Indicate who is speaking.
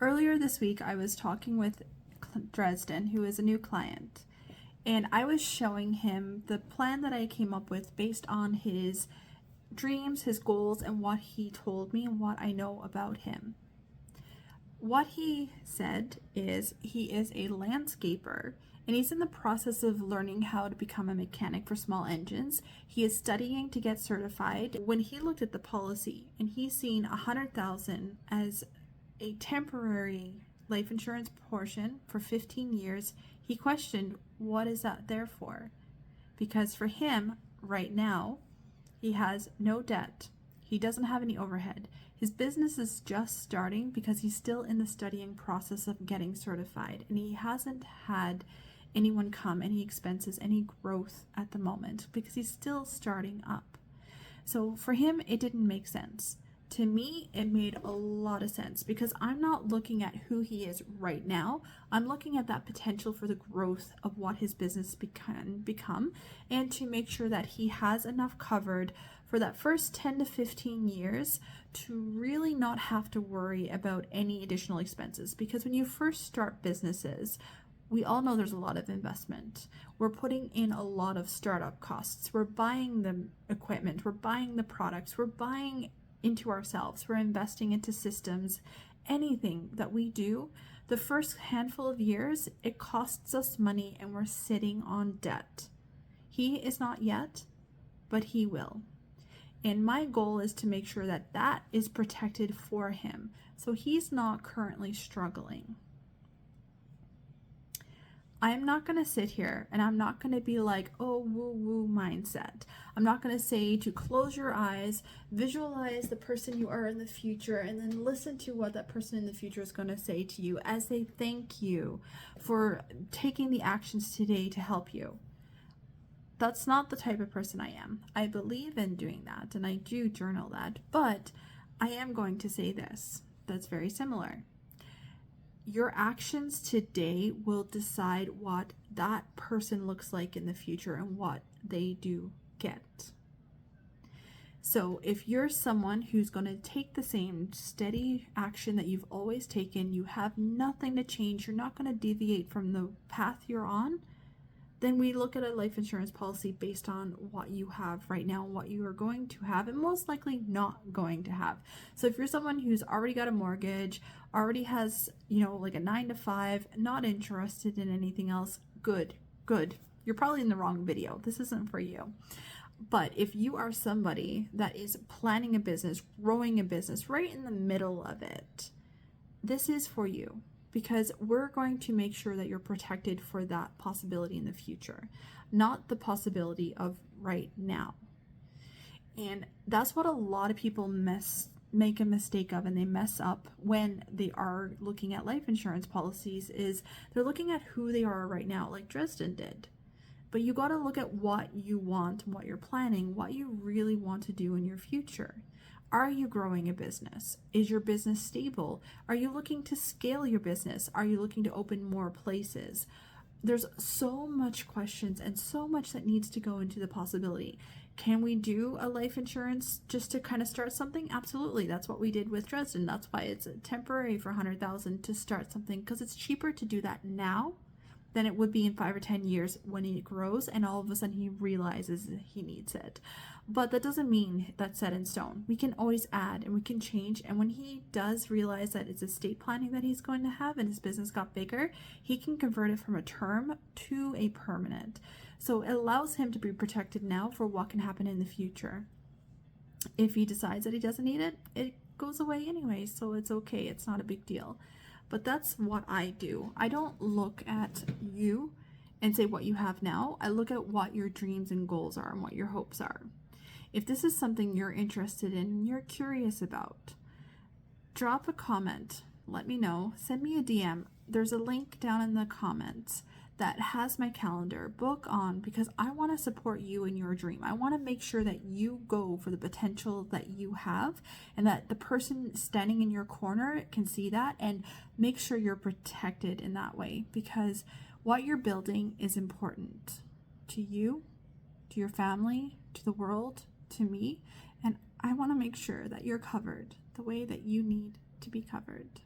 Speaker 1: Earlier this week, I was talking with Drezden, who is a new client, and I was showing him the plan that I came up with based on his dreams, his goals, and what he told me and what I know about him. What he said is he is a landscaper and he's in the process of learning how to become a mechanic for small engines. He is studying to get certified. When he looked at the policy and he's seen $100,000 as a temporary life insurance portion for 15 years, he questioned, what is that there for? Because for him, right now, he has no debt. He doesn't have any overhead. His business is just starting because he's still in the studying process of getting certified, and he hasn't had anyone come any expenses, any growth at the moment because he's still starting up. So for him, it didn't make sense. To me, it made a lot of sense because I'm not looking at who he is right now. I'm looking at that potential for the growth of what his business can become, and to make sure that he has enough covered for that first 10 to 15 years to really not have to worry about any additional expenses. Because when you first start businesses, we all know there's a lot of investment. We're putting in a lot of startup costs. We're buying the equipment, we're buying the products, we're buying into ourselves, we're investing into systems. Anything that we do, the first handful of years, it costs us money and we're sitting on debt. He is not yet, but he will. And my goal is to make sure that that is protected for him, so he's not currently struggling. I'm not going to sit here and I'm not going to be like, oh, woo-woo mindset. I'm not going to say to close your eyes, visualize the person you are in the future, and then listen to what that person in the future is going to say to you as they thank you for taking the actions today to help you. That's not the type of person I am. I believe in doing that, and I do journal that, but I am going to say this that's very similar. Your actions today will decide what that person looks like in the future and what they do get. So if you're someone who's going to take the same steady action that you've always taken, you have nothing to change, you're not going to deviate from the path you're on, then we look at a life insurance policy based on what you have right now, what you are going to have, and most likely not going to have. So if you're someone who's already got a mortgage, already has, like a 9 to 5, not interested in anything else, good. You're probably in the wrong video. This isn't for you. But if you are somebody that is planning a business, growing a business, right in the middle of it, this is for you. Because we're going to make sure that you're protected for that possibility in the future, not the possibility of right now. And that's what a lot of people make a mistake of, and they mess up when they are looking at life insurance policies, is they're looking at who they are right now, like Drezden did. But you got to look at what you want, what you're planning, what you really want to do in your future. Are you growing a business? Is your business stable? Are you looking to scale your business? Are you looking to open more places? There's so much questions and so much that needs to go into the possibility. Can we do a life insurance just to kind of start something? Absolutely. That's what we did with Drezden. That's why it's temporary for $100,000 to start something, because it's cheaper to do that now than it would be in 5 or 10 years when he grows and all of a sudden he realizes he needs it. But that doesn't mean that's set in stone. We can always add and we can change. And when he does realize that it's estate planning that he's going to have and his business got bigger, he can convert it from a term to a permanent. So it allows him to be protected now for what can happen in the future. If he decides that he doesn't need it, it goes away anyway, so it's okay. It's not a big deal. But that's what I do. I don't look at you and say what you have now. I look at what your dreams and goals are and what your hopes are. If this is something you're interested in and you're curious about, drop a comment. Let me know. Send me a DM. There's a link down in the comments that has my calendar. Book on, because I want to support you in your dream. I want to make sure that you go for the potential that you have, and that the person standing in your corner can see that and make sure you're protected in that way, because what you're building is important to you, to your family, to the world, to me, and I want to make sure that you're covered the way that you need to be covered.